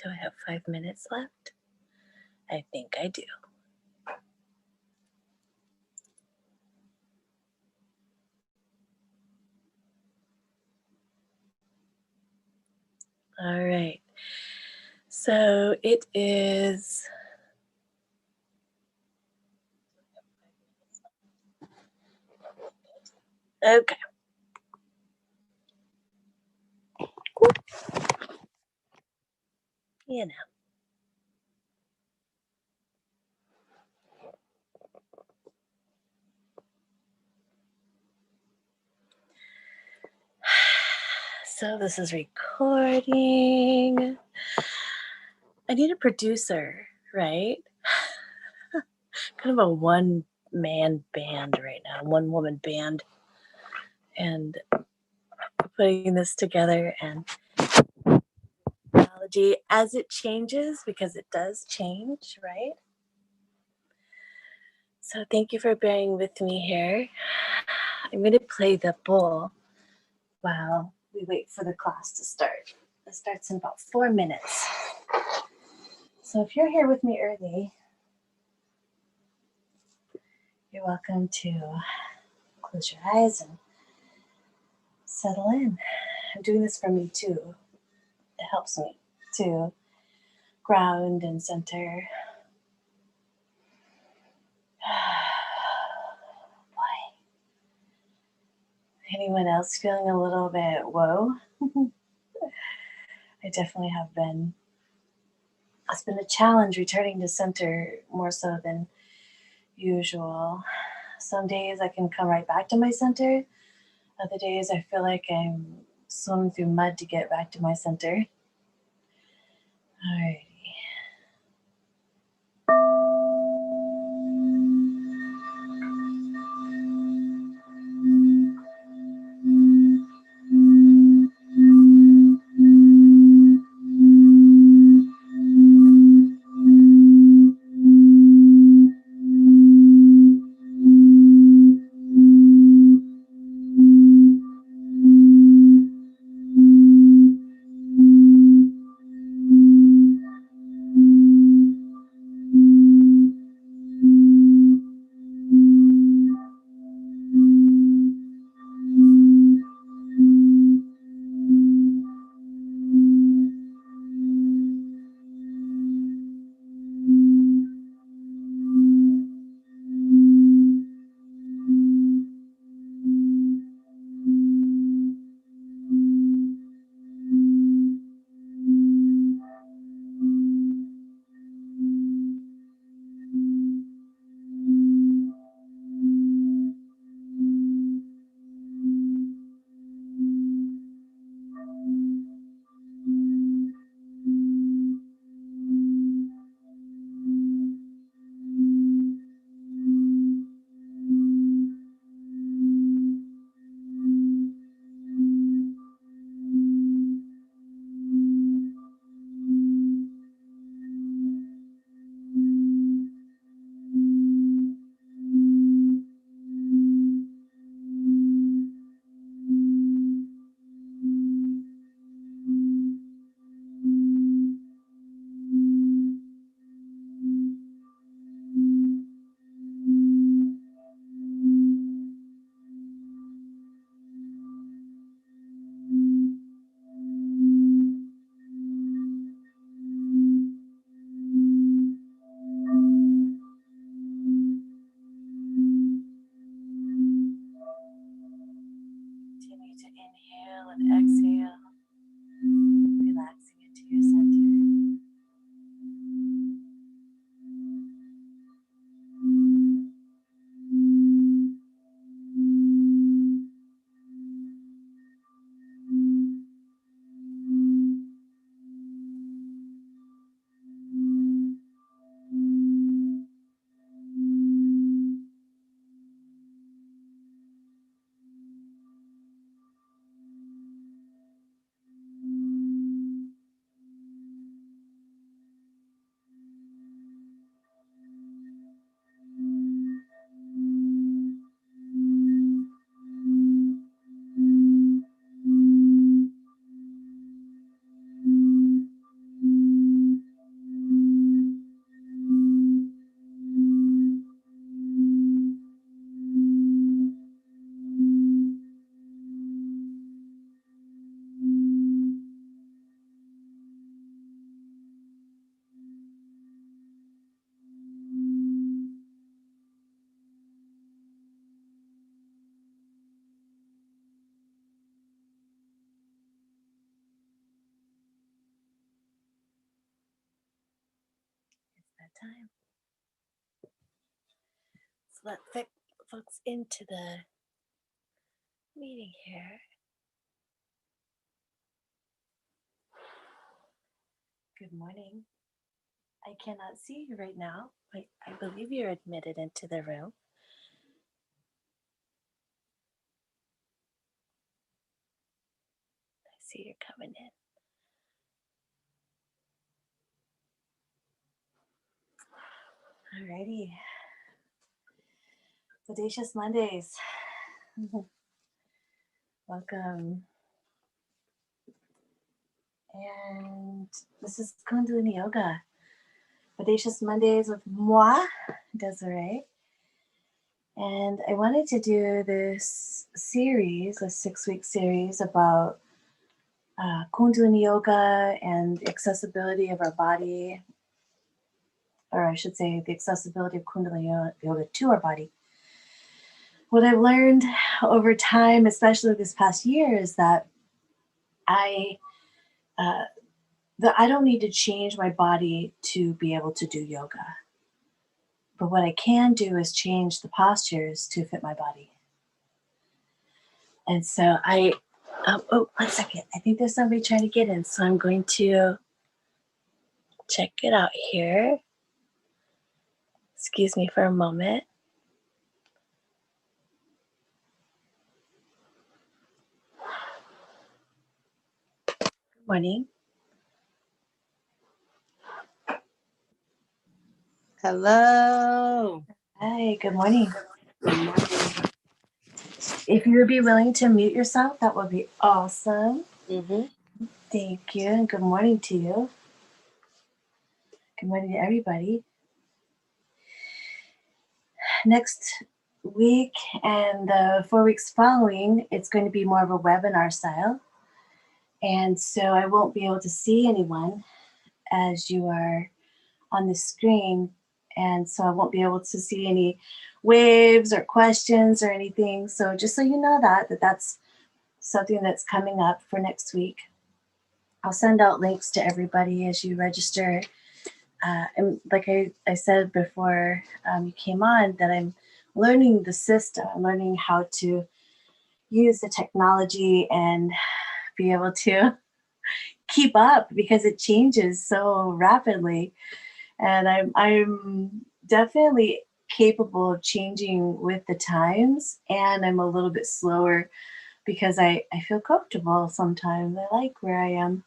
Do I have 5 minutes left? I think I do. All right. So it is. Okay. You know. So this is recording. I need a producer, right? Kind of a one-man band right now, one-woman band. And putting this together and technology as it changes, because it does change, right? So thank you for bearing with me here. I'm going to play the bowl while we wait for the class to start. It starts in about 4 minutes. So if you're here with me early, you're welcome to close your eyes and settle in. I'm doing this for me too. It helps me to ground and center. Boy. Anyone else feeling a little bit whoa? I definitely have been. It's been a challenge returning to center more so than usual. Some days I can come right back to my center. Other days I feel like I'm swimming through mud to get back to my center. Alrighty. time. Let's let folks into the meeting here. Good morning. I cannot see you right now. I believe you're admitted into the room. I see you're coming in. Alrighty. Bodacious Mondays. Welcome. And this is Kundalini Yoga. Bodacious Mondays with moi, Desiree. And I wanted to do this series, a 6-week series about Kundalini Yoga and the accessibility of our body, or I should say the accessibility of Kundalini Yoga to our body. What I've learned over time, especially this past year, is that I don't need to change my body to be able to do yoga. But what I can do is change the postures to fit my body. And so oh, 1 second. I think there's somebody trying to get in. So I'm going to check it out here. Excuse me for a moment. Good morning. Hello. Hi, good morning. Good morning. If you would be willing to mute yourself, that would be awesome. Mm-hmm. Thank you, and good morning to you. Good morning to everybody. Next week and the 4 weeks following, it's going to be more of a webinar style. And so I won't be able to see anyone as you are on the screen. And so I won't be able to see any waves or questions or anything. So just so you know that's something that's coming up for next week. I'll send out links to everybody as you register. And like I said before you came on, that I'm learning the system. I'm learning how to use the technology and be able to keep up because it changes so rapidly. And I'm definitely capable of changing with the times, and I'm a little bit slower because I feel comfortable sometimes. I like where I am.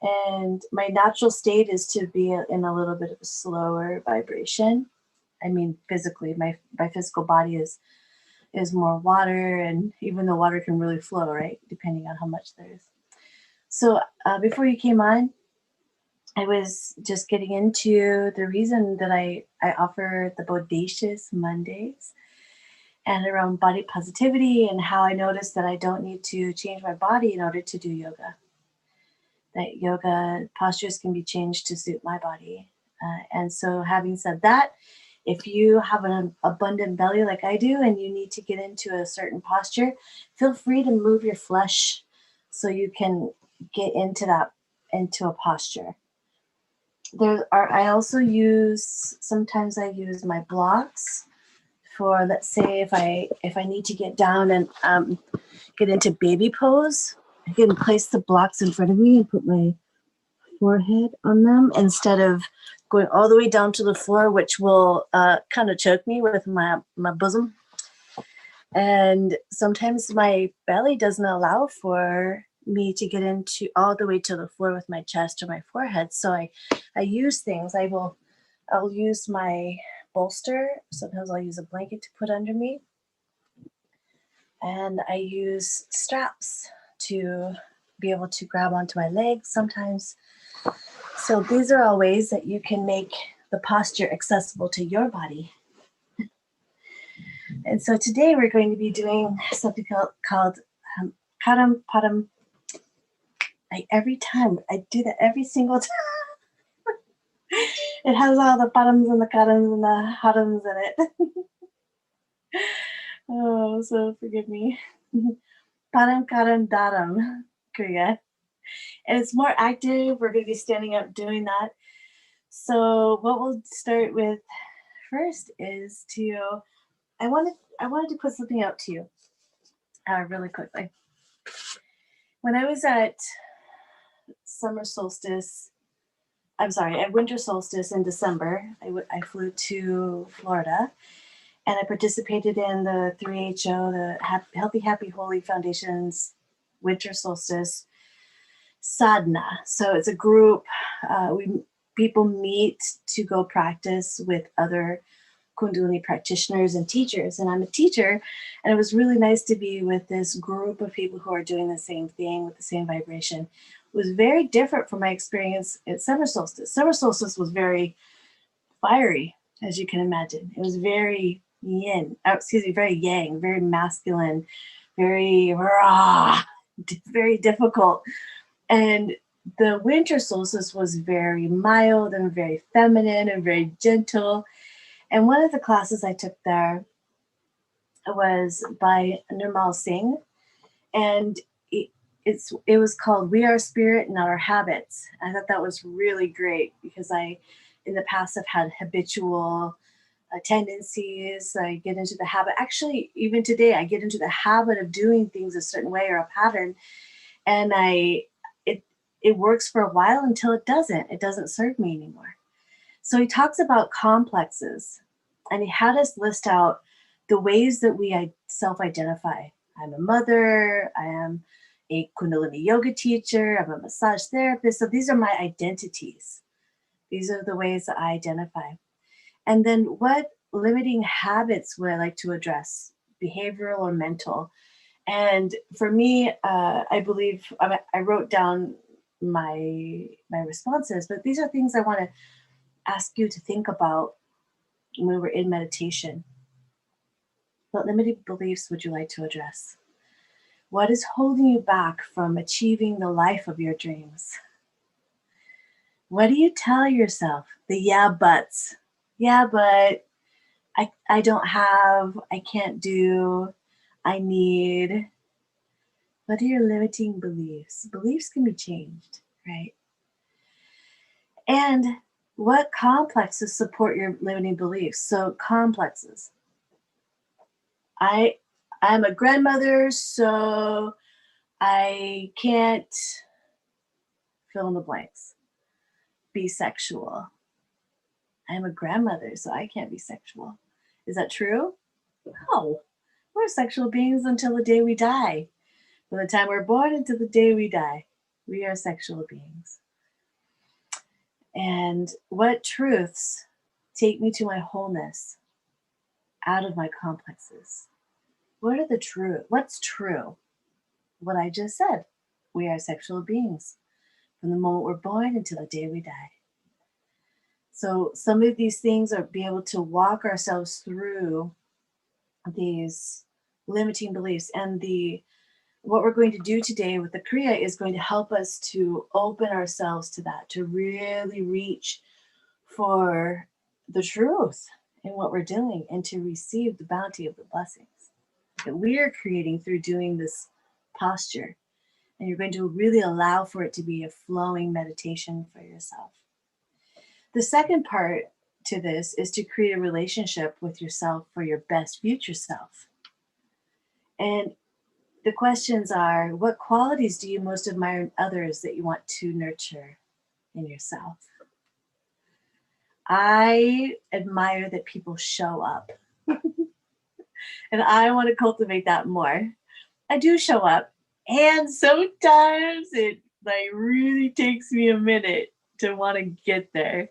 And my natural state is to be in a little bit of a slower vibration. I mean, physically, my physical body is more water, and even though water can really flow, right, depending on how much there is. So before you came on, I was just getting into the reason that I offer the Bodacious Mondays and around body positivity, and how I noticed that I don't need to change my body in order to do yoga. That yoga postures can be changed to suit my body. And so having said that, if you have an abundant belly like I do and you need to get into a certain posture, feel free to move your flesh so you can get into a posture. I also sometimes I use my blocks for, let's say, if I need to get down and get into baby pose, I can place the blocks in front of me and put my forehead on them instead of going all the way down to the floor, which will kind of choke me with my bosom. And sometimes my belly doesn't allow for me to get into all the way to the floor with my chest or my forehead. So I use things. I'll use my bolster. Sometimes I'll use a blanket to put under me. And I use straps to be able to grab onto my legs sometimes. So these are all ways that you can make the posture accessible to your body. And so today we're going to be doing something called Karam Padam. Every time I do that, every single time. It has all the padams and the karams and the harams in it. Oh, so forgive me. Padam Karam Daram, Kriya. And it's more active. We're going to be standing up doing that. So what we'll start with first is to I wanted to put something out to you really quickly. When I was at summer solstice, I'm sorry, at winter solstice in December, I flew to Florida and I participated in the 3HO, the Healthy Happy Holy Foundation's winter solstice sadhana. So it's a group. We people meet to go practice with other Kundalini practitioners and teachers. And I'm a teacher, and it was really nice to be with this group of people who are doing the same thing with the same vibration. It was very different from my experience at summer solstice. Summer solstice was very fiery, as you can imagine. It was very very yang, very masculine, very raw, very difficult. And the winter solstice was very mild and very feminine and very gentle. And one of the classes I took there was by Nirmal Singh, and it was called "We Are Spirit, Not Our Habits." I thought that was really great because I, in the past, have had habitual tendencies. I get into the habit. Actually, even today, I get into the habit of doing things a certain way or a pattern, and it it works for a while until it doesn't. It doesn't serve me anymore. So he talks about complexes, and he had us list out the ways that we self-identify. I'm a mother. I am a Kundalini yoga teacher. I'm a massage therapist. So these are my identities. These are the ways that I identify. And then what limiting habits would I like to address, behavioral or mental? And for me, I believe I wrote down my responses, but these are things I want to ask you to think about when we're in meditation. What limiting beliefs would you like to address? What is holding you back from achieving the life of your dreams? What do you tell yourself? The yeah buts. Yeah, but I don't have, I can't do, I need. What are your limiting beliefs? Beliefs can be changed, right? And what complexes support your limiting beliefs? So complexes. I I'm a grandmother, so I can't fill in the blanks. Be sexual. I'm a grandmother, so I can't be sexual. Is that true? No. We're sexual beings until the day we die. From the time we're born until the day we die, we are sexual beings. And what truths take me to my wholeness out of my complexes? What are the true? What's true? What I just said. We are sexual beings from the moment we're born until the day we die. So some of these things are be able to walk ourselves through these limiting beliefs, and the what we're going to do today with the Kriya is going to help us to open ourselves to that, to really reach for the truth in what we're doing and to receive the bounty of the blessings that we are creating through doing this posture. And you're going to really allow for it to be a flowing meditation for yourself. The second part to this is to create a relationship with yourself for your best future self. And the questions are, what qualities do you most admire in others that you want to nurture in yourself? I admire that people show up. And I want to cultivate that more. I do show up. And sometimes it like really takes me a minute to want to get there.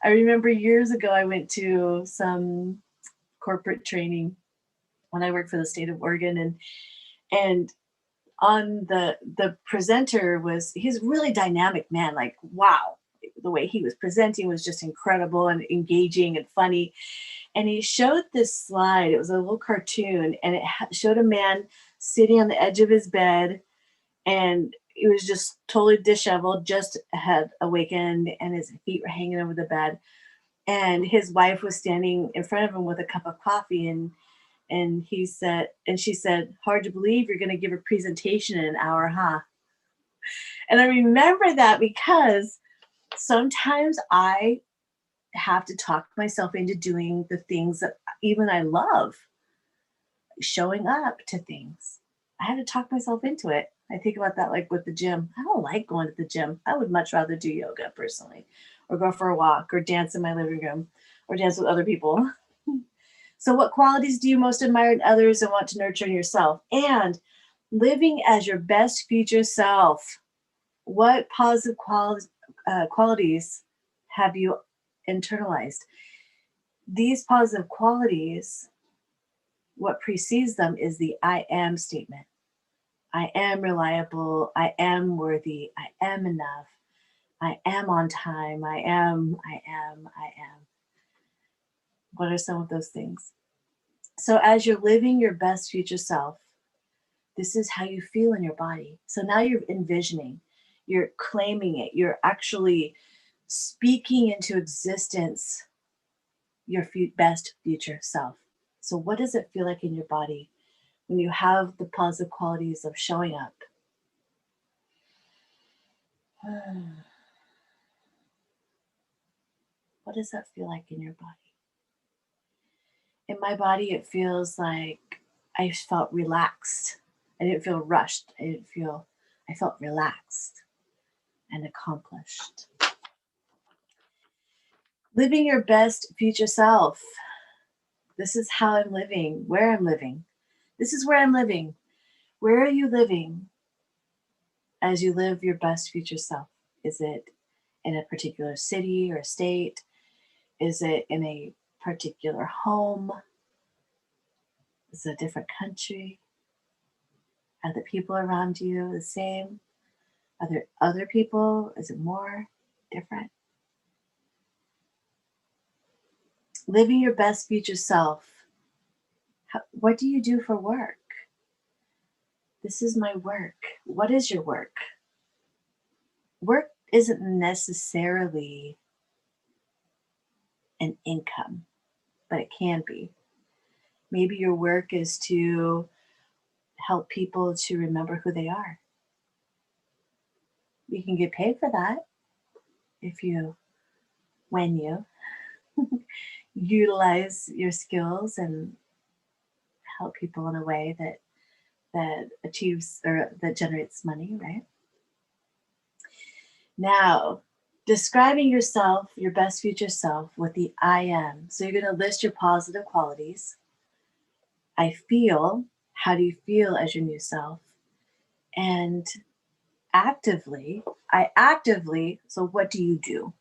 I remember years ago I went to some corporate training when I worked for the state of Oregon, and on the presenter was he's a really dynamic man, like wow, the way he was presenting was just incredible and engaging and funny. And he showed this slide. It was a little cartoon, and it showed a man sitting on the edge of his bed, and he was just totally disheveled, just had awakened, and his feet were hanging over the bed. And his wife was standing in front of him with a cup of coffee, and she said, "Hard to believe you're going to give a presentation in an hour, huh?" And I remember that because sometimes I have to talk myself into doing the things that even I love, showing up to things. I have to talk myself into it. I think about that like with the gym. I don't like going to the gym. I would much rather do yoga personally, or go for a walk, or dance in my living room, or dance with other people. So, what qualities do you most admire in others and want to nurture in yourself? And living as your best future self, what positive qualities have you internalized? These positive qualities, what precedes them is the I am statement. I am reliable. I am worthy. I am enough. I am on time. I am. What are some of those things? So, as you're living your best future self, this is how you feel in your body. So now you're envisioning, you're claiming it, you're actually speaking into existence your best future self. So, what does it feel like in your body when you have the positive qualities of showing up? What does that feel like in your body? In my body, it feels like I felt relaxed. I didn't feel rushed. I felt relaxed and accomplished. Living your best future self. This is how I'm living, where I'm living. This is where I'm living. Where are you living as you live your best future self? Is it in a particular city or state? Is it in a particular home? Is it a different country? Are the people around you the same? Are there other people? Is it more different? Living your best future self. What do you do for work? This is my work. What is your work? Work isn't necessarily an income, but it can be. Maybe your work is to help people to remember who they are. You can get paid for that if you, when you utilize your skills and help people in a way that achieves or that generates money, right? Now, describing yourself, your best future self, with the I am. So you're going to list your positive qualities. I feel. How do you feel as your new self? And so what do you do?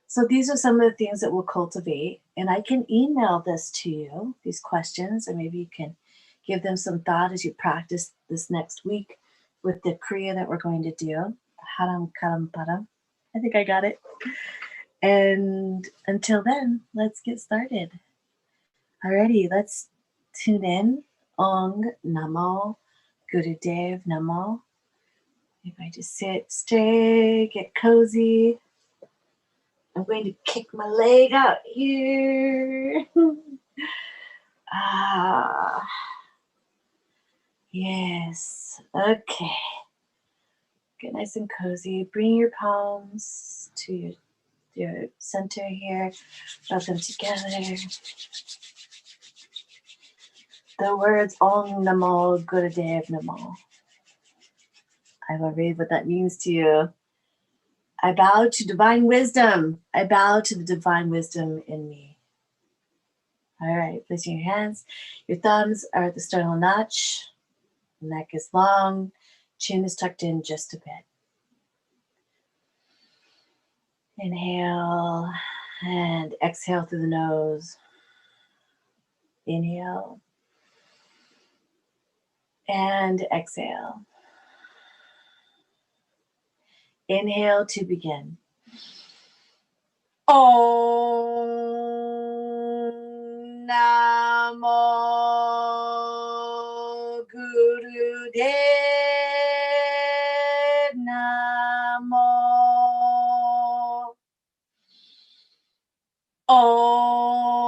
So these are some of the things that we'll cultivate. And I can email this to you, these questions, and maybe you can give them some thought as you practice this next week with the Kriya that we're going to do. Haram Karam Param. I think I got it. And until then, let's get started. Alrighty, let's tune in. Ong Namo Gurudev Namo. If I just sit straight, get cozy. I'm going to kick my leg out here. Yes. Okay. Get nice and cozy. Bring your palms to your center here. Rub them together. The words Om Namo Gurudev Namo. I will read what that means to you. I bow to divine wisdom. I bow to the divine wisdom in me. All right, placing your hands. Your thumbs are at the sternal notch. Neck is long. Chin is tucked in just a bit. Inhale and exhale through the nose. Inhale and exhale. Inhale to begin. Om Namo Gurudev Namo. Om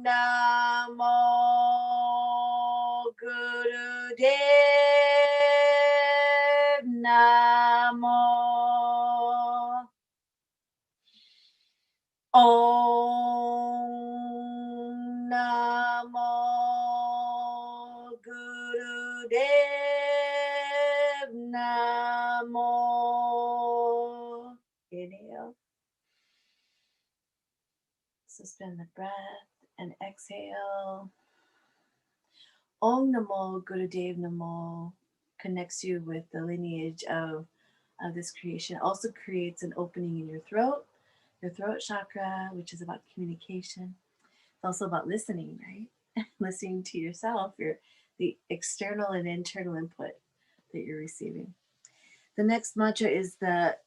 Namo Gurudev Namo. Gurudev Namo. Inhale. Suspend the breath and exhale. Om Namo Gurudev Namo connects you with the lineage of this creation. Also creates an opening in your throat chakra, which is about communication. It's also about listening, right? Listening to yourself, the external and internal input that you're receiving. The next mantra is the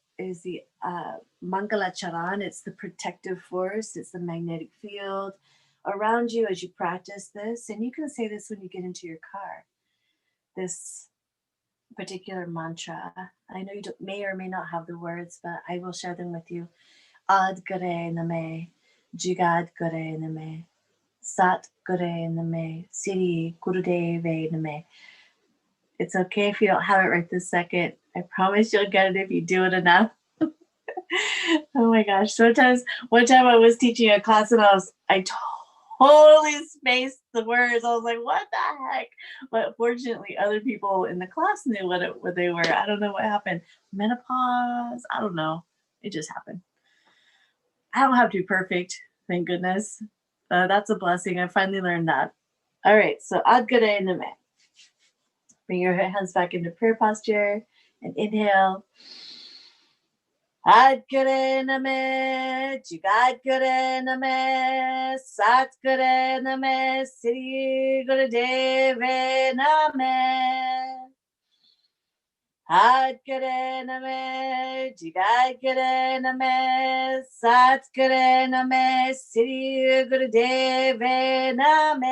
Mangala Charan. It's the protective force. It's the magnetic field around you as you practice this. And you can say this when you get into your car. This particular mantra. I know you may or may not have the words, but I will share them with you. Ad Gare Name, Jigad Gare Name, Sat Gare Name, Siri Gurudeve Name. It's okay if you don't have it right this second. I promise you'll get it if you do it enough. Oh my gosh. Sometimes, one time I was teaching a class and I totally spaced the words. I was like, what the heck? But fortunately, other people in the class knew what they were. I don't know what happened. Menopause. I don't know. It just happened. I don't have to be perfect. Thank goodness. That's a blessing. I finally learned that. All right. So Ad Gare Name. Bring your hands back into prayer posture and inhale. Ad Gare Name, Jigad Gare Name, Sat Gare Name, Siri Gurudeve Name. Ad Gare Name, Jigad Gare Name, Sat Gare Name, Siri Gurudeve Name.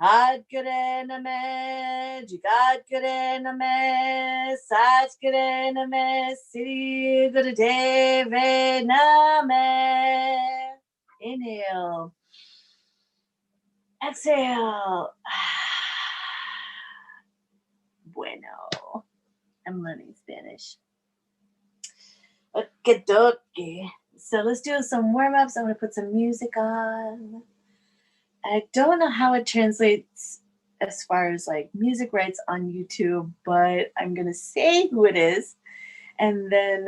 Had Gare Name, Jigad Gare Name, Sat Gare Name, Siri Gurudeve Name. Inhale. Exhale. Bueno. I'm learning Spanish. Okay, dokie. So let's do some warm-ups. I'm going to put some music on. I don't know how it translates as far as like music rights on YouTube, but I'm going to say who it is. And then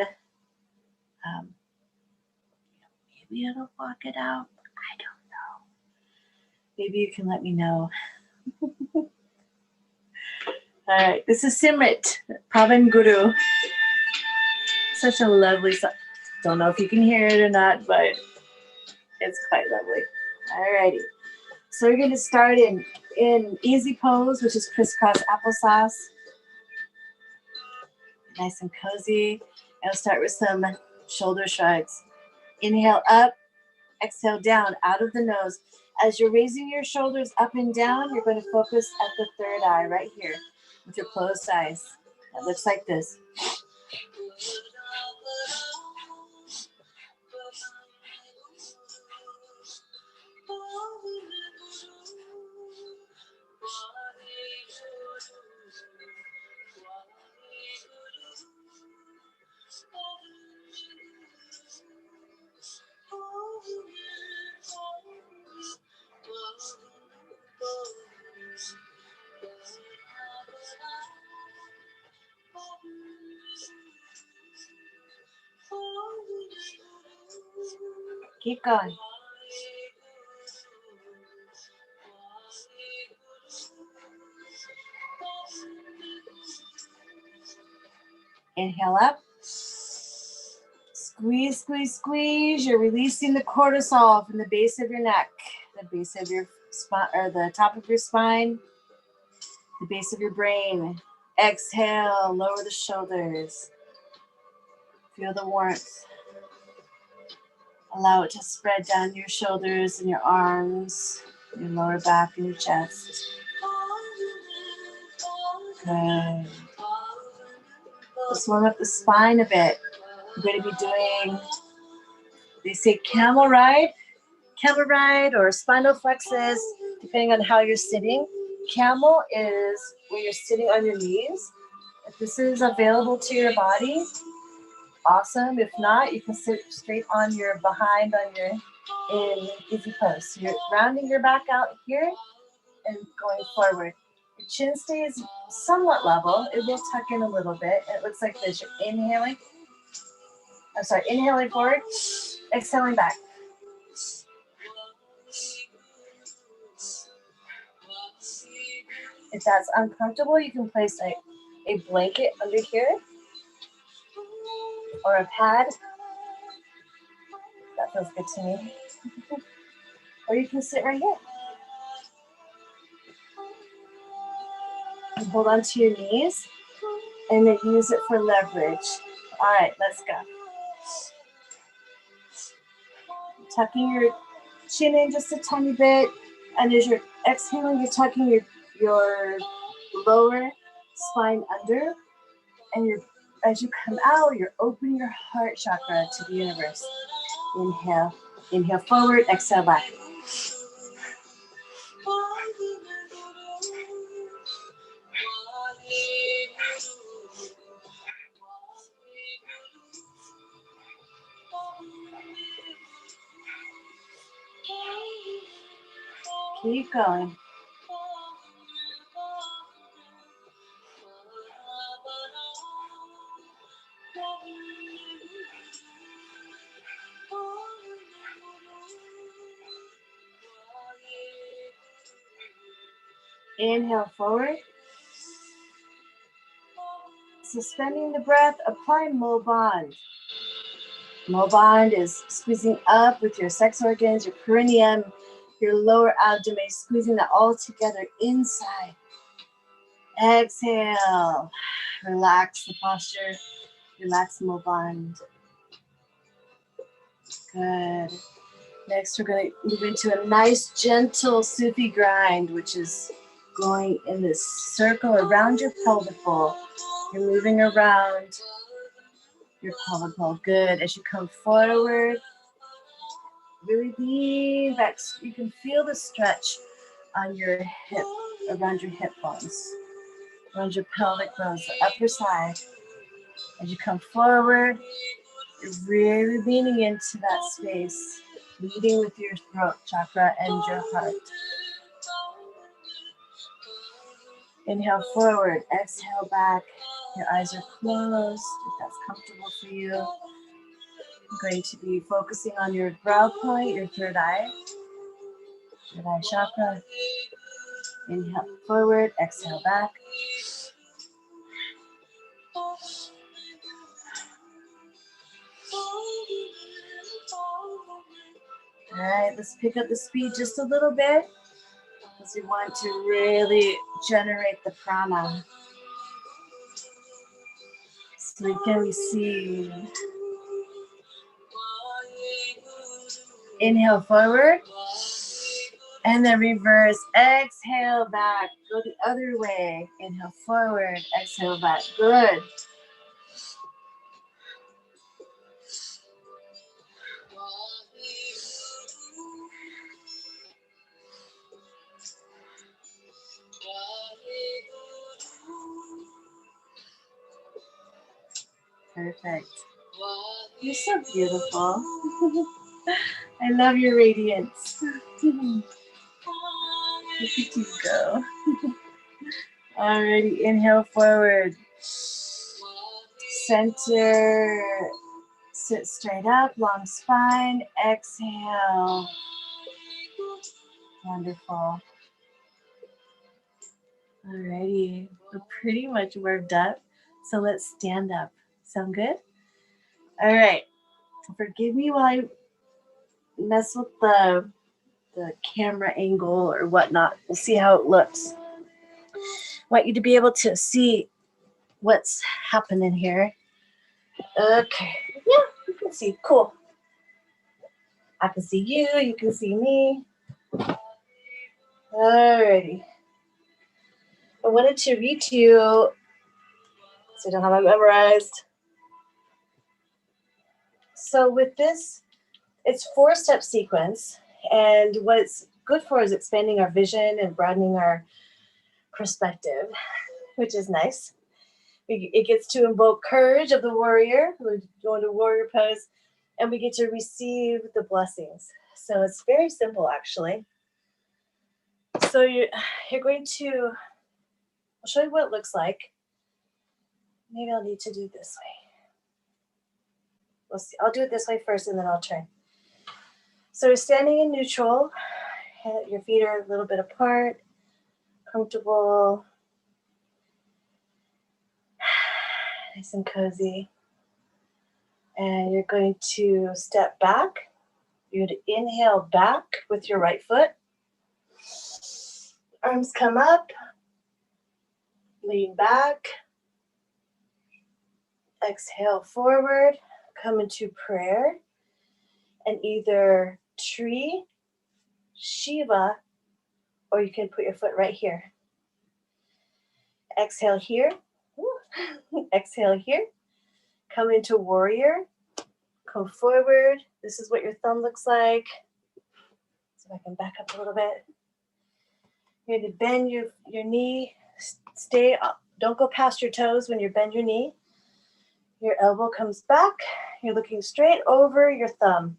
maybe it'll walk it out. I don't know. Maybe you can let me know. All right. This is Simrit, Pavan Guru. Such a lovely song. Don't know if you can hear it or not, but it's quite lovely. All righty. So we're going to start in easy pose, which is crisscross applesauce. Nice and cozy. I'll start with some shoulder shrugs. Inhale up, exhale down, out of the nose. As you're raising your shoulders up and down, you're going to focus at the third eye right here with your closed eyes. It looks like this. Keep going. Inhale up. Squeeze, squeeze, squeeze. You're releasing the cortisol from the base of your neck, the base of your spine, or the top of your spine, the base of your brain. Exhale, lower the shoulders. Feel the warmth. Allow it to spread down your shoulders and your arms, your lower back and your chest. Good. Let's warm up the spine a bit. I'm going to be doing, they say camel ride or spinal flexes, depending on how you're sitting. Camel is where you're sitting on your knees. If this is available to your body, awesome. If not, you can sit straight on your behind in easy pose. So you're rounding your back out here and going forward. Your chin stays somewhat level. It will tuck in a little bit. It looks like this. You're inhaling. I'm sorry, inhaling forward, exhaling back. If that's uncomfortable, you can place a blanket under here or a pad. That feels good to me. Or you can sit right here. And hold onto your knees and then use it for leverage. All right, let's go. Tucking your chin in just a tiny bit. And as you're exhaling, you're tucking your lower spine under. And as you come out, you're opening your heart chakra to the universe. Inhale. Inhale forward, exhale back. Keep going. Inhale forward. Suspending the breath, apply Mo-Bond. Mo-Bond is squeezing up with your sex organs, your perineum, your lower abdomen, squeezing that all together inside. Exhale. Relax the posture. Relax Mo-Bond. Good. Next, we're going to move into a nice, gentle Sufi grind, which is going in this circle around your pelvic bowl. You're moving around your pelvic bowl. Good. As you come forward, really lean back. You can feel the stretch on your hip, around your hip bones, around your pelvic bones, the upper side. As you come forward, you're really leaning into that space, leading with your throat chakra and your heart. Inhale forward, exhale back. Your eyes are closed if that's comfortable for you. I'm going to be focusing on your brow point, your third eye chakra. Inhale forward, exhale back. All right, let's pick up the speed just a little bit because we want to really generate the prana so we can receive. Inhale forward and then reverse. Exhale back. Go the other way. Inhale forward. Exhale back. Good. Perfect. You're so beautiful. I love your radiance. Look at you go. Alrighty, inhale forward. Center. Sit straight up, long spine. Exhale. Wonderful. Alrighty, we're pretty much warmed up. So let's stand up. Sound good? All right. Forgive me while I mess with the camera angle or whatnot. We'll see how it looks. I want you to be able to see what's happening here. Okay. Yeah, you can see. Cool. I can see you. You can see me. Alrighty. I wanted to read to you, so I don't have it memorized. So with this, it's 4-step sequence. And what it's good for is expanding our vision and broadening our perspective, which is nice. It gets to invoke courage of the warrior. We're going to warrior pose, and we get to receive the blessings. So it's very simple, actually. So you're going to, I'll show you what it looks like. Maybe I'll need to do it this way. We'll see. I'll do it this way first and then I'll turn. So you're standing in neutral. Your feet are a little bit apart, comfortable, nice and cozy. And you're going to step back. You're going to inhale back with your right foot. Arms come up. Lean back. Exhale forward. Come into prayer. And either tree, Shiva, or you can put your foot right here. Exhale here. Exhale here. Come into warrior. Come forward. This is what your thumb looks like. So if I can back up a little bit. You're going to bend your knee. Stay up. Don't go past your toes when you bend your knee. Your elbow comes back. You're looking straight over your thumb.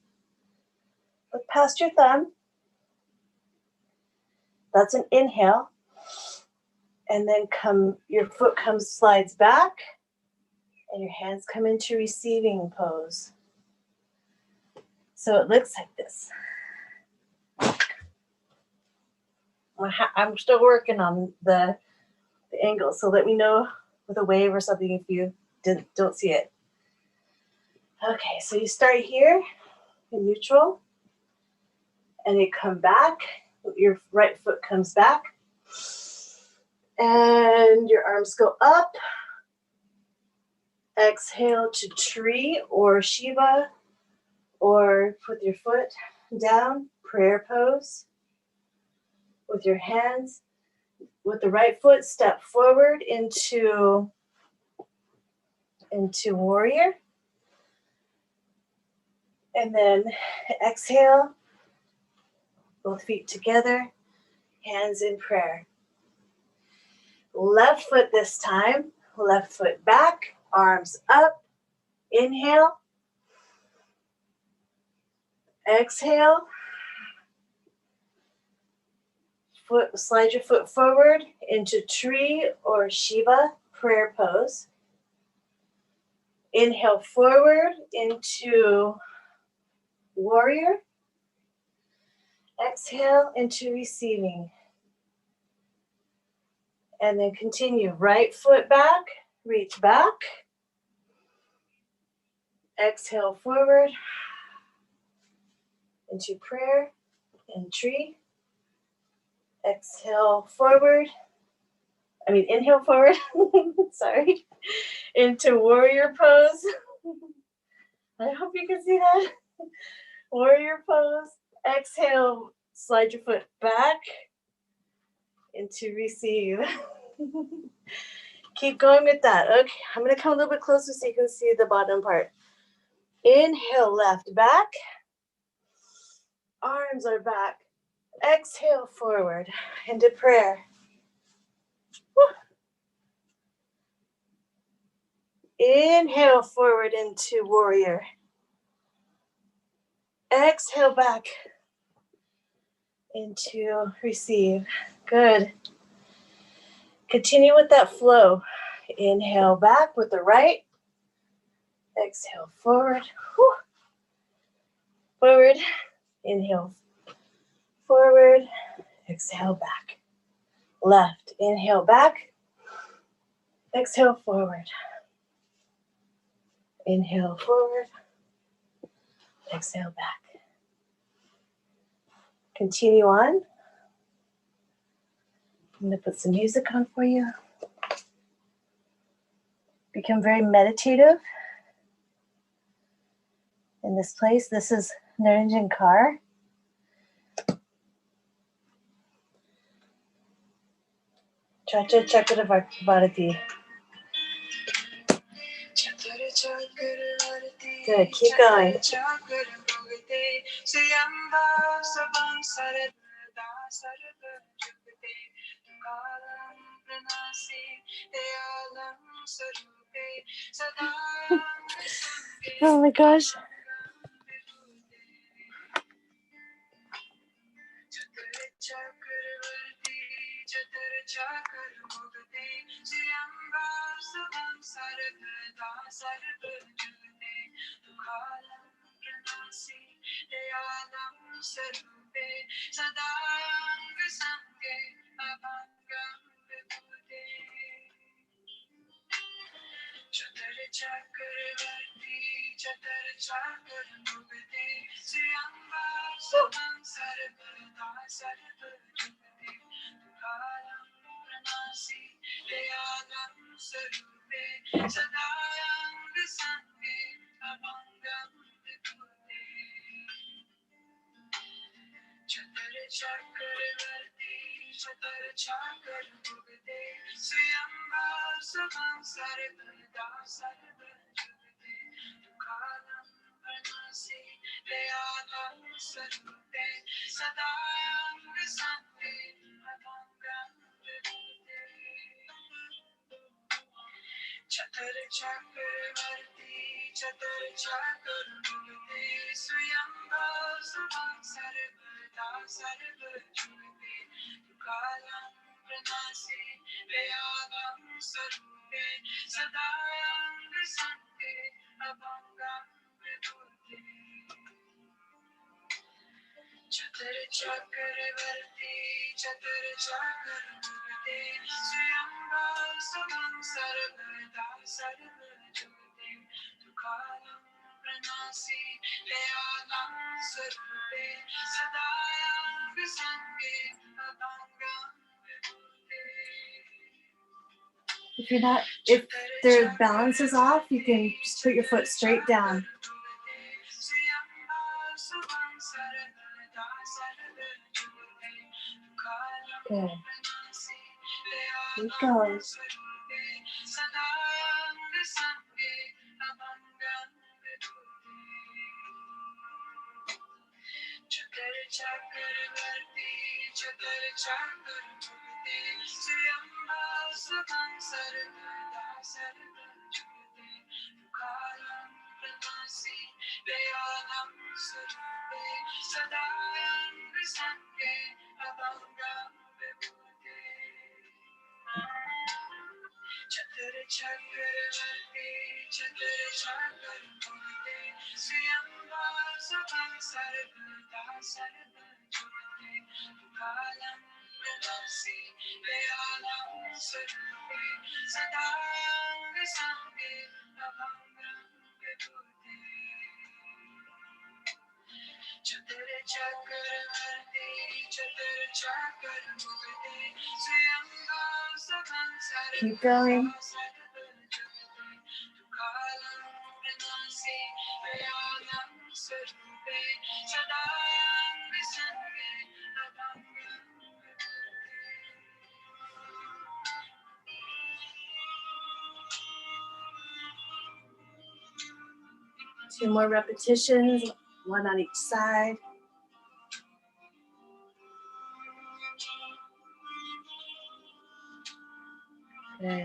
Look past your thumb. That's an inhale. And then your foot slides back. And your hands come into receiving pose. So it looks like this. I'm still working on the angle, so let me know with a wave or something if you don't see it. Okay, so you start here in neutral, and you come back. Your right foot comes back, and your arms go up. Exhale to tree or Shiva, or put your foot down, prayer pose. With your hands, with the right foot, step forward into warrior. And then exhale, both feet together, hands in prayer. Left foot this time, left foot back, arms up. Inhale. Exhale. Slide your foot forward into tree or Shiva, prayer pose. Inhale forward into warrior. Exhale into receiving. And then continue. Right foot back, reach back. Exhale forward into prayer and tree. Exhale forward. Inhale forward. Sorry. Into warrior pose. I hope you can see that. Warrior pose. Exhale, slide your foot back into receive. Keep going with that. Okay, I'm going to come a little bit closer so you can see the bottom part. Inhale, left back. Arms are back. Exhale forward into prayer. Woo. Inhale forward into warrior. Exhale back into receive. Good. Continue with that flow. Inhale back with the right. Exhale forward. Whew. Forward. Inhale forward. Exhale back. Left. Inhale back. Exhale forward. Inhale forward. Exhale back. Continue on. I'm going to put some music on for you. Become very meditative in this place. This is Niranjan Kaur. Chacha Chakra Bharati. Good, keep going. Oh my gosh. If their balance is off, you can just put your foot straight down. Good. Keep going. Keep going. Two more repetitions, one on each side. Good. All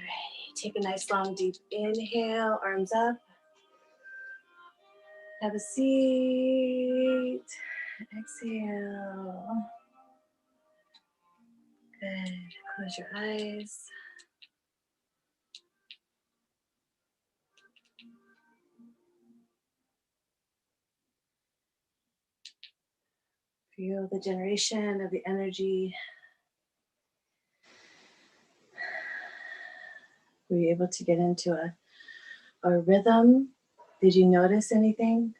right, take a nice long deep inhale, arms up. Have a seat. Exhale. Good. Close your eyes. Feel the generation of the energy. Were you able to get into a rhythm? Did you notice anything?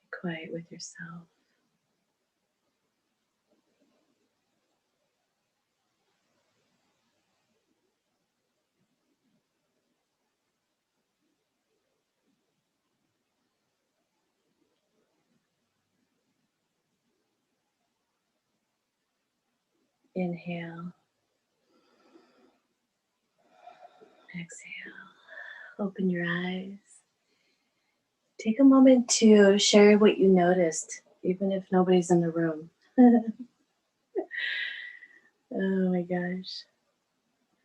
Be quiet with yourself. Inhale. Exhale. Open your eyes. Take a moment to share what you noticed, even if nobody's in the room. Oh my gosh.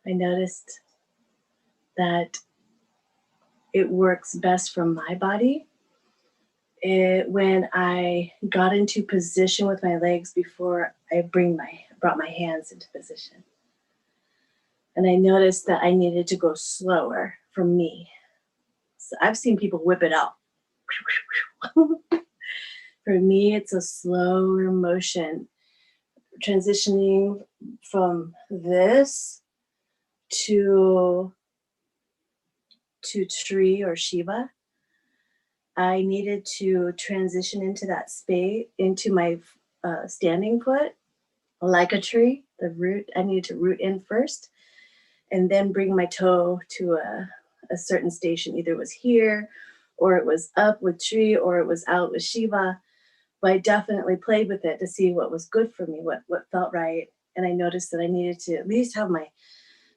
I noticed that it works best for my body when I got into position with my legs before I brought my hands into position. And I noticed that I needed to go slower for me. So I've seen people whip it out. For me, it's a slower motion, transitioning from this to Tree or Shiva. I needed to transition into that space, into my standing foot, like a tree. The root, I needed to root in first, and then bring my toe to a certain station. Either it was here, or it was up with tree, or it was out with Shiva. But I definitely played with it to see what was good for me, what felt right. And I noticed that I needed to at least have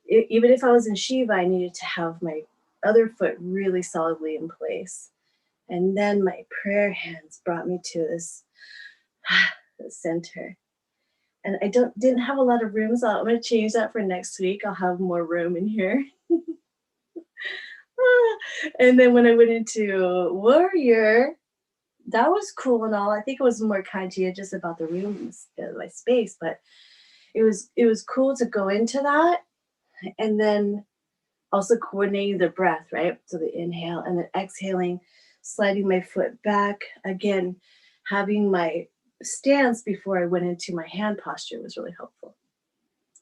even if I was in Shiva, I needed to have my other foot really solidly in place. And then my prayer hands brought me to this center. And I didn't have a lot of room, so I'm gonna change that for next week. I'll have more room in here. And then when I went into Warrior, that was cool and all. I think it was more conscientious about the rooms, my space, but it was cool to go into that, and then also coordinating the breath, right? So the inhale and then exhaling, sliding my foot back again, having my stance before I went into my hand posture was really helpful.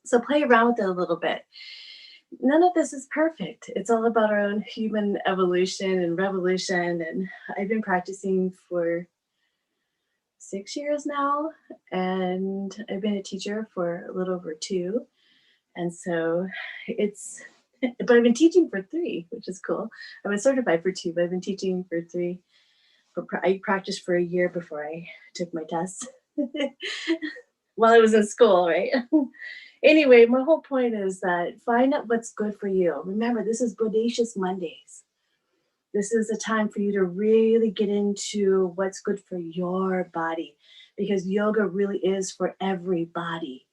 So play around with it a little bit. None of this is perfect. It's all about our own human evolution and revolution. And I've been practicing for 6 years now, and I've been a teacher for a little over 2. And so but I've been teaching for 3, which is cool. I've been certified for 2, but I've been teaching for 3. I practiced for a year before I took my test while I was in school, right? Anyway, my whole point is that find out what's good for you. Remember, this is Bodacious Mondays. This is a time for you to really get into what's good for your body, because yoga really is for everybody.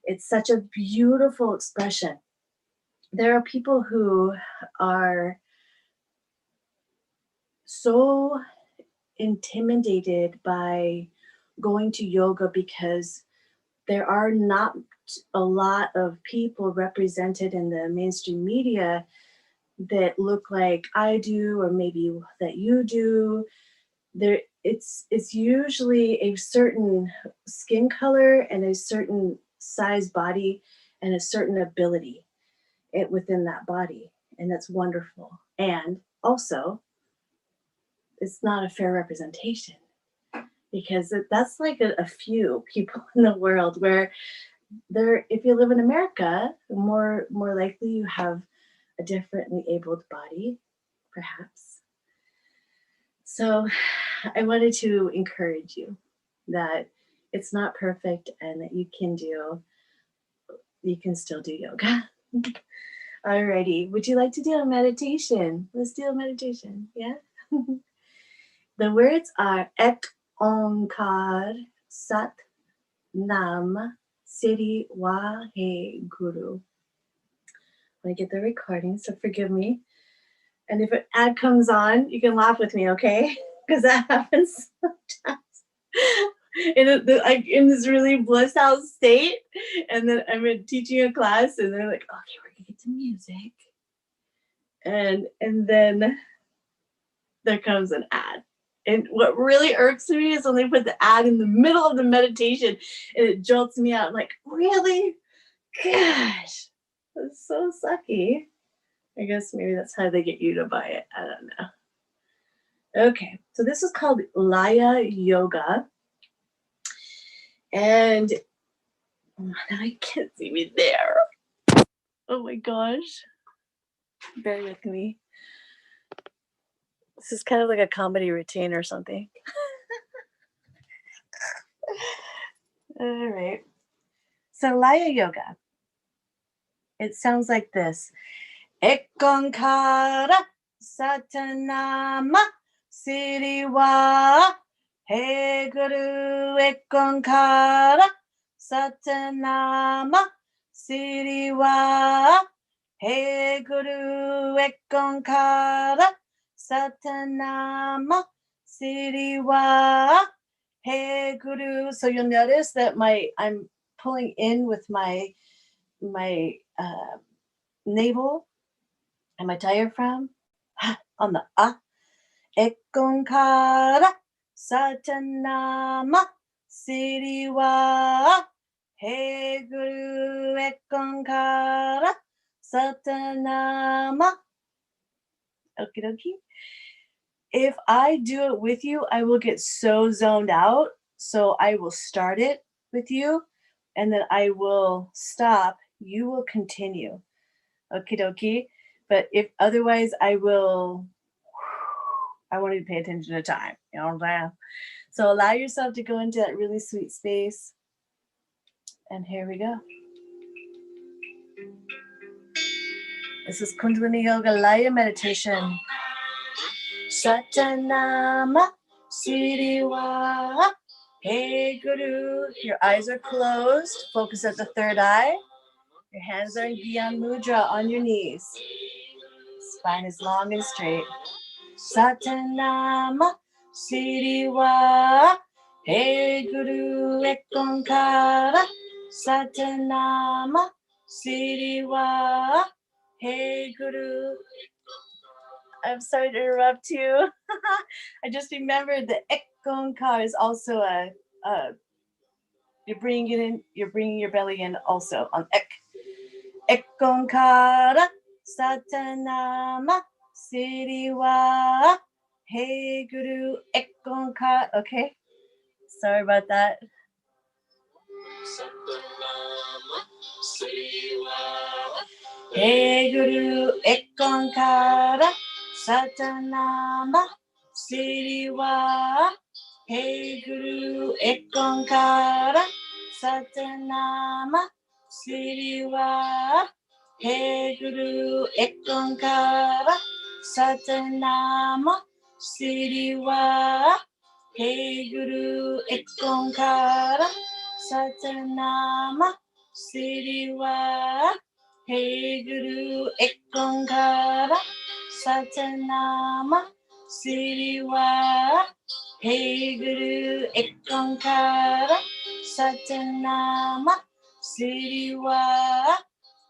It's such a beautiful expression. There are people who are so intimidated by going to yoga because there are not a lot of people represented in the mainstream media that look like I do, or maybe that you do. It's usually a certain skin color and a certain size body and a certain ability within that body, and that's wonderful. And also, it's not a fair representation, because that's like a few people in the world, where if you live in America, more likely you have a differently abled body, perhaps. So I wanted to encourage you that it's not perfect, and that you can still do yoga. Alrighty, would you like to do a meditation? Let's do a meditation, yeah? The words are Ek Onkar Sat Nam Siri Wahe Guru. I get the recording, so forgive me. And if an ad comes on, you can laugh with me, okay? Because that happens sometimes. In this really blissed out state, and then I'm teaching a class, and they're like, "Okay, we're gonna get to music," and then there comes an ad. And what really irks me is when they put the ad in the middle of the meditation, and it jolts me out. I'm like, really? Gosh, that's so sucky. I guess maybe that's how they get you to buy it. I don't know. Okay, so this is called Laya Yoga. And now I can't see me there. Oh my gosh. Bear with me. This is kind of like a comedy routine or something. All right. So Laya Yoga, it sounds like this. Ekonkara Satanama Siriwa He Guru Ekonkara Satanama Siriwa, He Guru Ekonkara, Satanama, Siriwa, He Guru. So you'll notice that I'm pulling in with my navel and my diaphragm on the Ekonkara, Satanama, Siriwa, He Guru Ekonkara, Satanama. Okie dokie. If I do it with you, I will get so zoned out. So I will start it with you and then I will stop. You will continue. Okie dokie. But if otherwise, I won't even pay attention to time. You know what I'm saying? So allow yourself to go into that really sweet space. And here we go. This is Kundalini Yoga Laya Meditation. Satanama Siriwa, Hey Guru. Your eyes are closed. Focus at the third eye. Your hands are in Gyan Mudra on your knees. Spine is long and straight. Satanama Siriwa, Hey Guru Ekonkara. Satanama Siriwa, Hey Guru. I'm sorry to interrupt you. I just remembered that Ekonkara is also a you're bringing your belly in also on Ek. Ekonkara Satanama Siriwa, Hey Guru Ekonkara. Okay, sorry about that. Hey Guru Ekonkara Satanama Siriwa, Hey Guru Ekonkara Satanama Siriwa, Hey Guru Ekonkara Satanama Siriwa, Hey Guru Ekonkara Satanama Siriwa, Hey Guru Ekonkara Satanama Siriwa, Hey Guru Ekonkara Satanama Siriwa,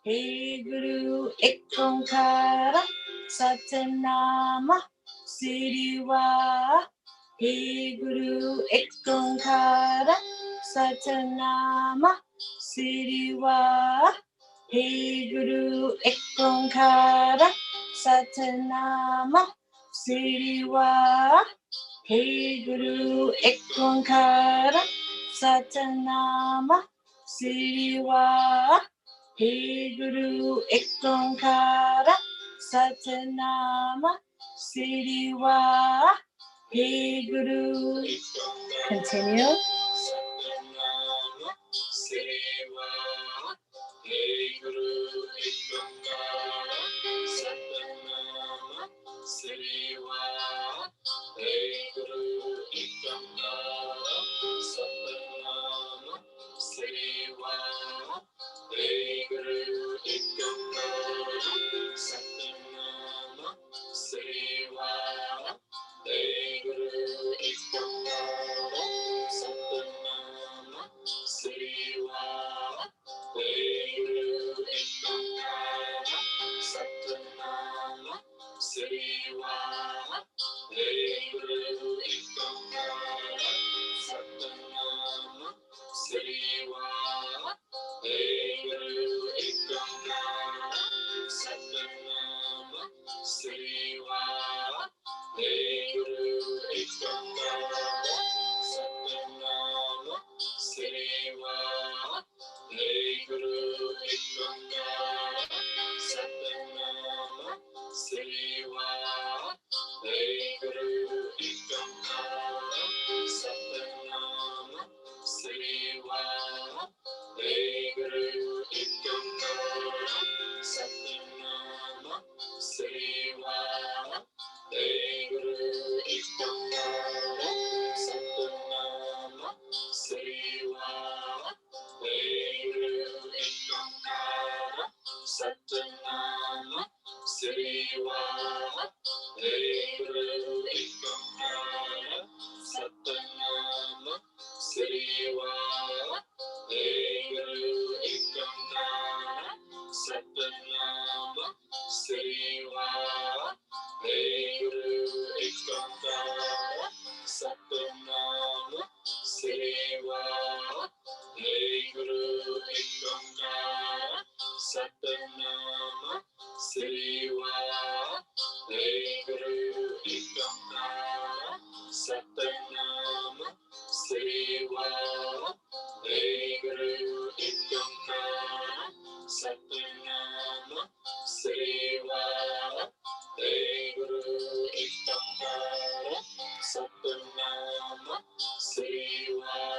Hey Guru Ekonkara Satanama Siriwa, Hey Guru Ekonkara Satanama Siriwa, Hey Guru Ekonkara Satanama Siriwa, Hey Guru Ekonkara Satanama Siriwa, Hey Guru Ekonkara Satanama Siriwa, Hey Guru. Continue. Hey Guru Ekonkara Satanama Siriwa, Hey Guru Ekonkara Satanama Siriwa, Hey Guru Ekonkara Satanama Siriwa, Hey Guru Ekonkara Satanama Satanama Siriwa Hey Guru Ikamkara Satanama Siriwa Hey Guru Ikamkara Satanama Siriwa Hey Guru Ikamkara Satanama Siriwa Hey Guru Ikamkara Satanama Siriwa Hey Guru Ikamkara Satanama Siriwa Hey Guru Ikamkara Satanama Siriwa Hey Guru Ikamkara Satanama Siriwa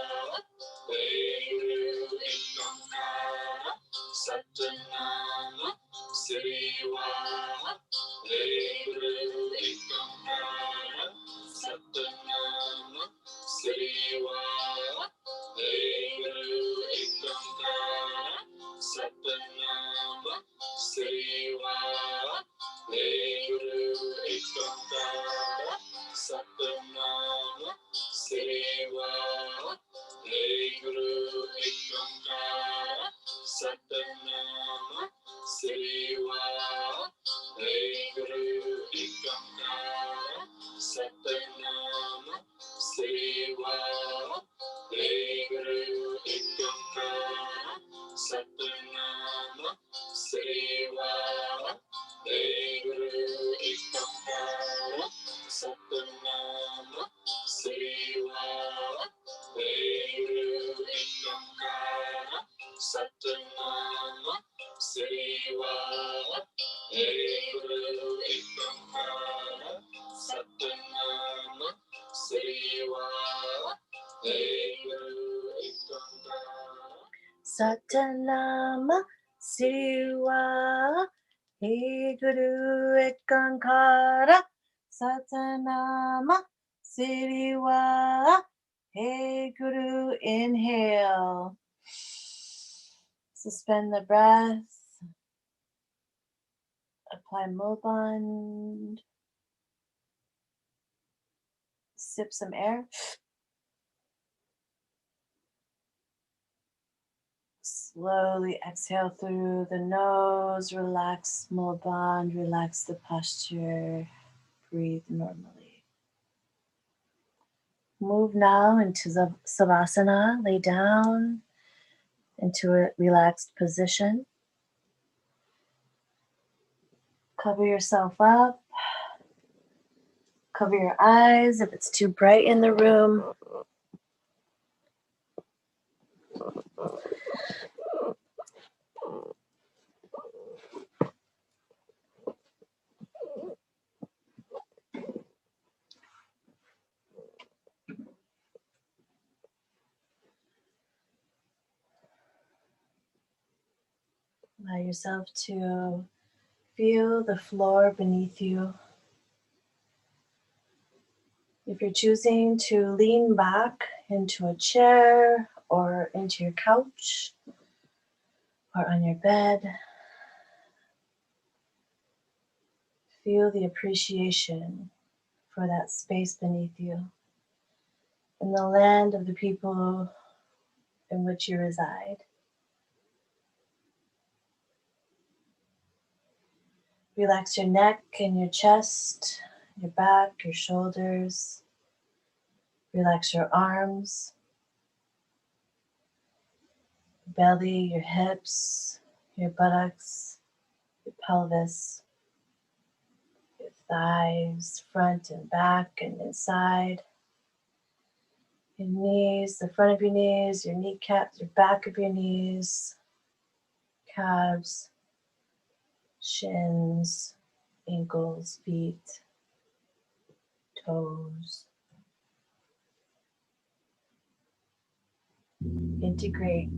Hey Guru Ikamkara Satanama Siriwa Hey Guru Ikamkara Satanama Siriwa Hey Guru Ikamkara Satanama Siriwa Hey Guru Ikamkara Satanama Siriwa Hey Guru Ikamkara Satanama Siriwa Hey Guru Ikamkara Satanama Siriwa Hey Guru Ikamkara Satanama Siriwa Hey Guru Ikamkara Satanama Siriwa Hey Guru Ikamkara Satanama Siriwa Hey Guru Ikamkara Satanama Siriwa Hey Guru Ikamkara Satanama Siriwa Hey Guru Ekankara Satanama Siriwa Hey Guru. Inhale. Suspend the breath. Apply Mulband. Sip some air. Slowly exhale through the nose. Relax Mulband. Relax the posture. Breathe normally. Move now into the Savasana. Lay down into a relaxed position. Cover yourself up. Cover your eyes if it's too bright in the room. Allow yourself to feel the floor beneath you. If you're choosing to lean back into a chair or into your couch or on your bed, feel the appreciation for that space beneath you in the land of the people in which you reside. Relax your neck and your chest, your back, your shoulders. Relax your arms, your belly, your hips, your buttocks, your pelvis, your thighs, front and back and inside. Your knees, the front of your knees, your kneecaps, your back of your knees, calves, shins, ankles, feet, toes. Integrate.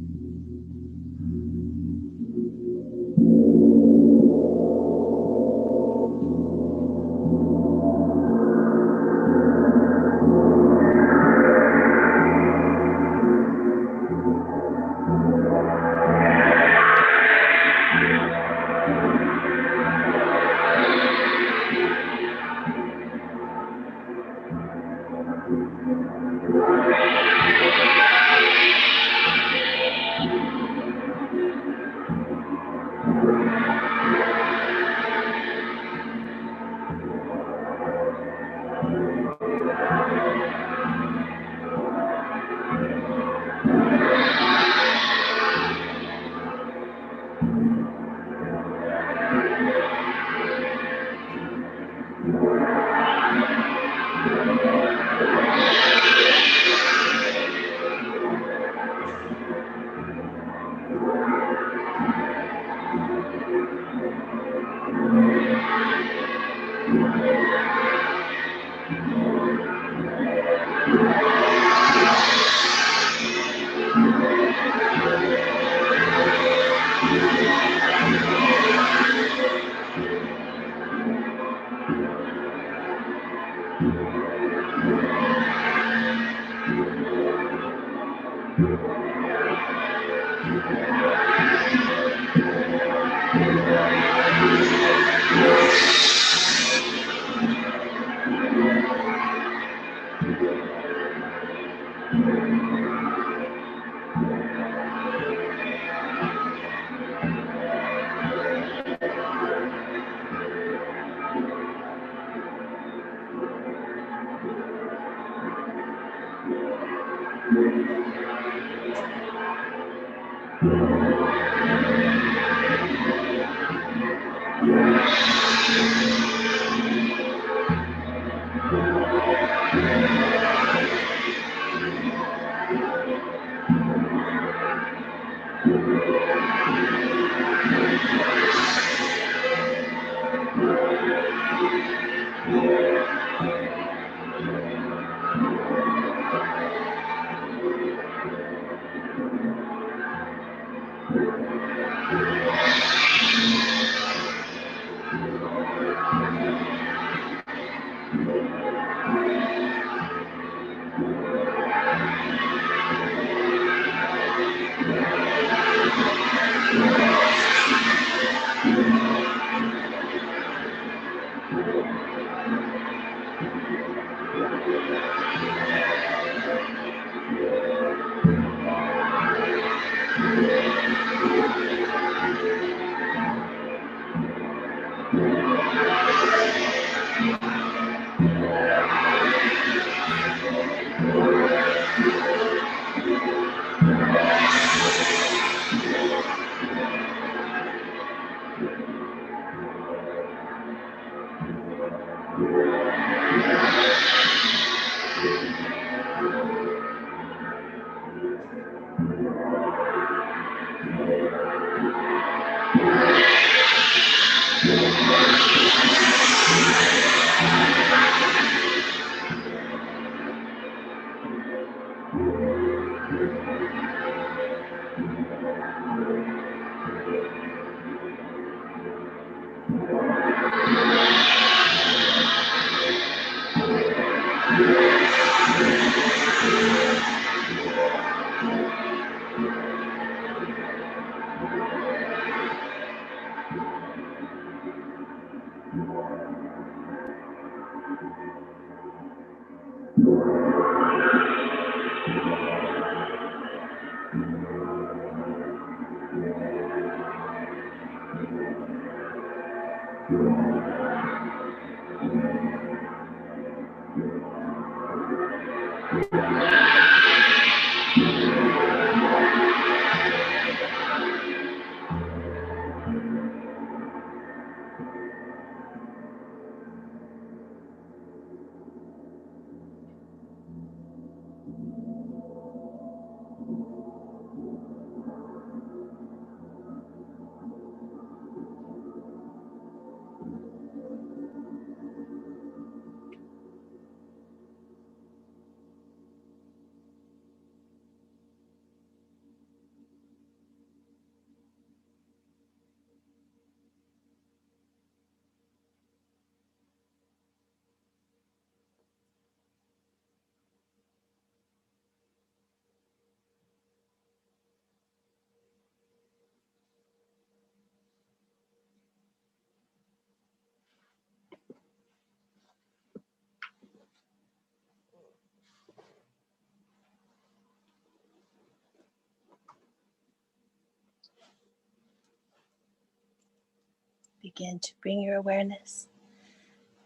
Begin to bring your awareness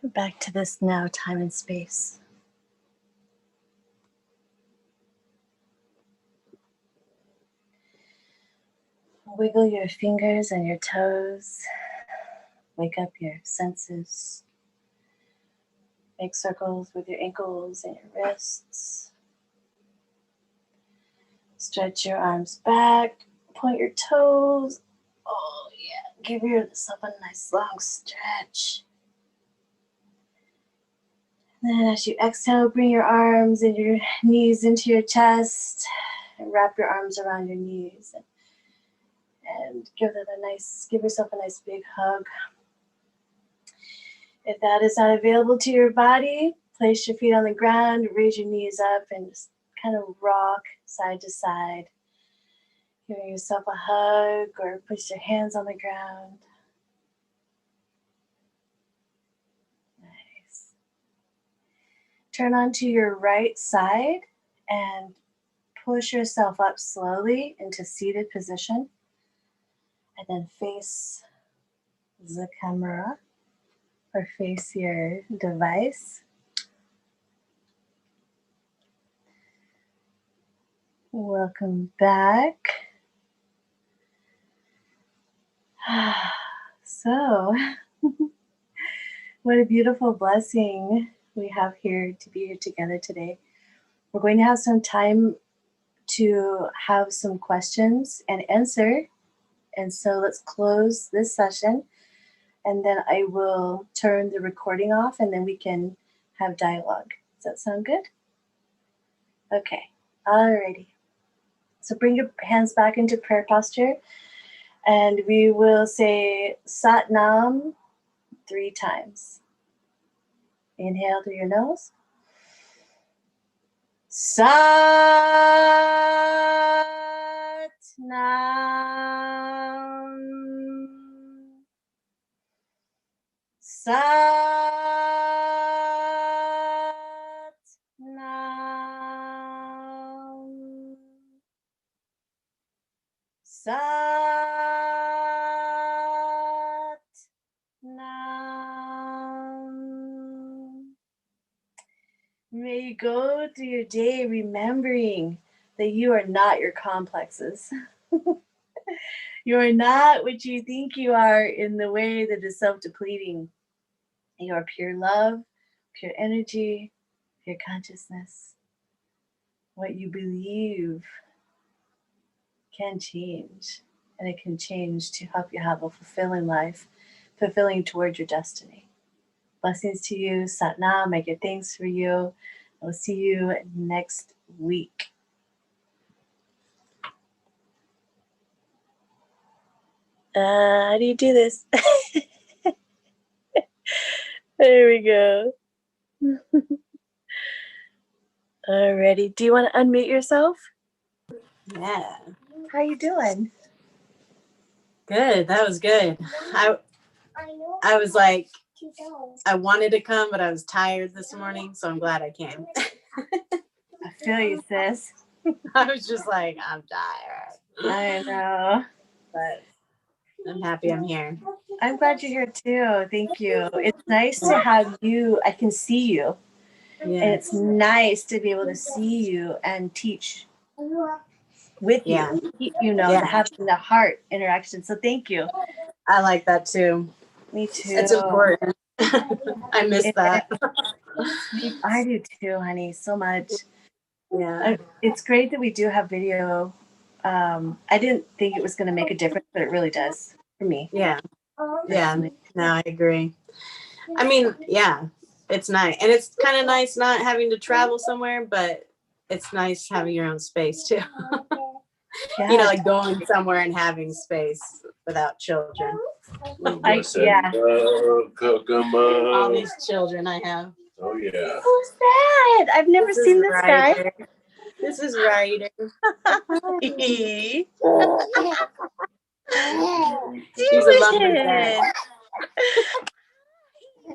back to this now time and space. Wiggle your fingers and your toes. Wake up your senses. Make circles with your ankles and your wrists. Stretch your arms back. Point your toes. Oh, yeah. Give yourself a nice long stretch. And then as you exhale, bring your arms and your knees into your chest. And wrap your arms around your knees. And give yourself a nice big hug. If that is not available to your body, place your feet on the ground, raise your knees up, and just kind of rock side to side. Giving yourself a hug or place your hands on the ground. Nice. Turn onto your right side and push yourself up slowly into seated position. And then face the camera or face your device. Welcome back. So, what a beautiful blessing we have here to be here together today. We're going to have some time to have some questions and answer. And so let's close this session and then I will turn the recording off and then we can have dialogue. Does that sound good? Okay, alrighty. So bring your hands back into prayer posture and we will say Sat Nam 3 times. Inhale through your nose. Sat Nam. Sat Nam. Sat Nam. May you go through your day remembering that you are not your complexes. You are not what you think you are in the way that is self-depleting. You are pure love, pure energy, pure consciousness. What you believe can change, and it can change to help you have a fulfilling life, fulfilling towards your destiny. Blessings to you, Sat Nam. I give thanks for you. I'll see you next week. How do you do this? There we go. Alrighty. Do you want to unmute yourself? Yeah. How you doing? Good. That was good. I was like, I wanted to come, but I was tired this morning, so I'm glad I came. I feel you, sis. I was just like, I'm tired. I know. But I'm happy I'm here. I'm glad you're here too. Thank you. It's nice to have you. I can see you. Yeah. And it's nice to be able to see you and teach with you. You know, having the heart interaction. So thank you. I like that too. Me too. It's important. I miss that. I do too, honey, so much. Yeah. It's great that we do have video. I didn't think it was going to make a difference, but it really does for me. Yeah. Yeah. No, I agree. I mean, yeah, it's nice. And it's kind of nice not having to travel somewhere, but it's nice having your own space too. Yeah. You know, like going somewhere and having space without children. Yeah. All these children I have. Oh, yeah. Who's that? I've never seen this guy. This is Ryder. He's a lumberjack.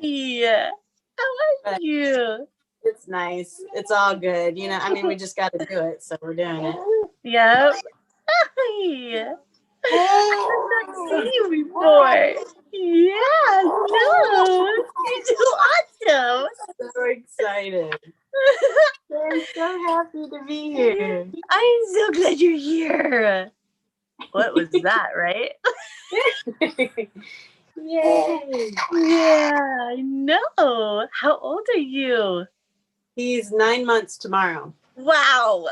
Yeah. I like you. It's nice. It's all good. You know, I mean, we just got to do it, so we're doing it. Yep. Yeah. I've not seen you before. Yeah, no, you're so awesome. So excited. I'm so happy to be here. I'm so glad you're here. What was that, right? Yay. Yeah, I know. How old are you? He's 9 months tomorrow. Wow.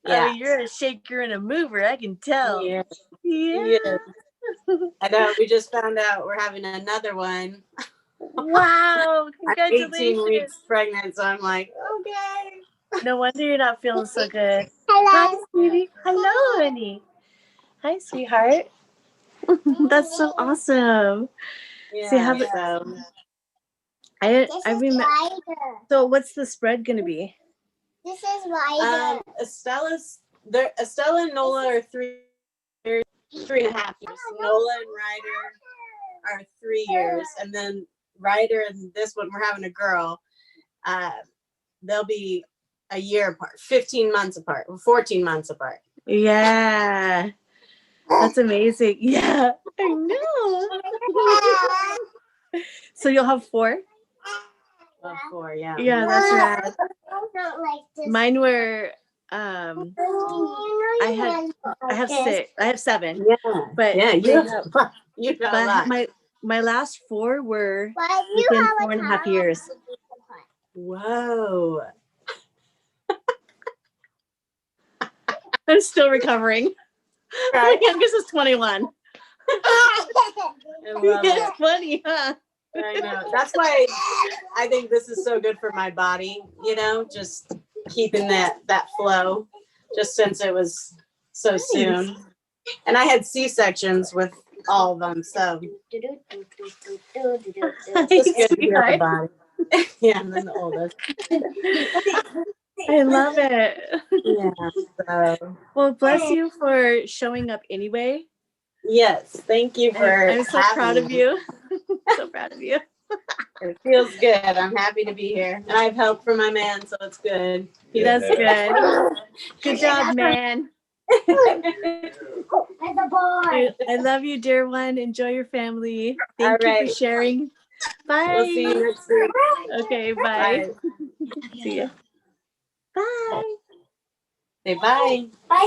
Yeah. Oh, you're a shaker and a mover, I can tell. Yeah. Yeah. I know. We just found out we're having another one. Wow. I'm 18 Congratulations. weeks pregnant, so I'm like, okay. No wonder you're not feeling so good. Hello. Hi, sweetie. Hello, honey. Hi, sweetheart. That's so awesome. Yeah. So you have So This I is remember. Ryder. So what's the spread gonna be? This is Ryder. Estella and Nola are 3.5 years. Nola and Ryder are 3 years, and then Ryder and this one, we're having a girl. They'll be a year apart, 15 months apart, 14 months apart. Yeah. That's amazing. Yeah. I know. So you'll have 4? Well, 4, yeah. Yeah, that's rad. I don't like this. Mine were I have 6. I have 7. Yeah. But Yeah, they you have- you got a but lot. my last 4 were Why do you within have 4.5 years. Whoa. I'm still recovering. My Right. youngest is 21. I love It's it. funny, huh? I know. That's why I think this is so good for my body, just keeping that flow, just since it was so soon. And I had C-sections with all of them, so it's good to be with the body. Yeah, and then the oldest. I love it. Yeah. So Well, bless you for showing up anyway. yes, thank you for I'm so having proud of me. you. So proud of you. It feels good. I'm happy to be here. And I have help from my man, so it's good. That's good. Good job, man. I love you, dear one. Enjoy your family. Thank All you right. for sharing. Bye. We'll see you next week. Okay, bye. Bye. See you. Bye. Say bye.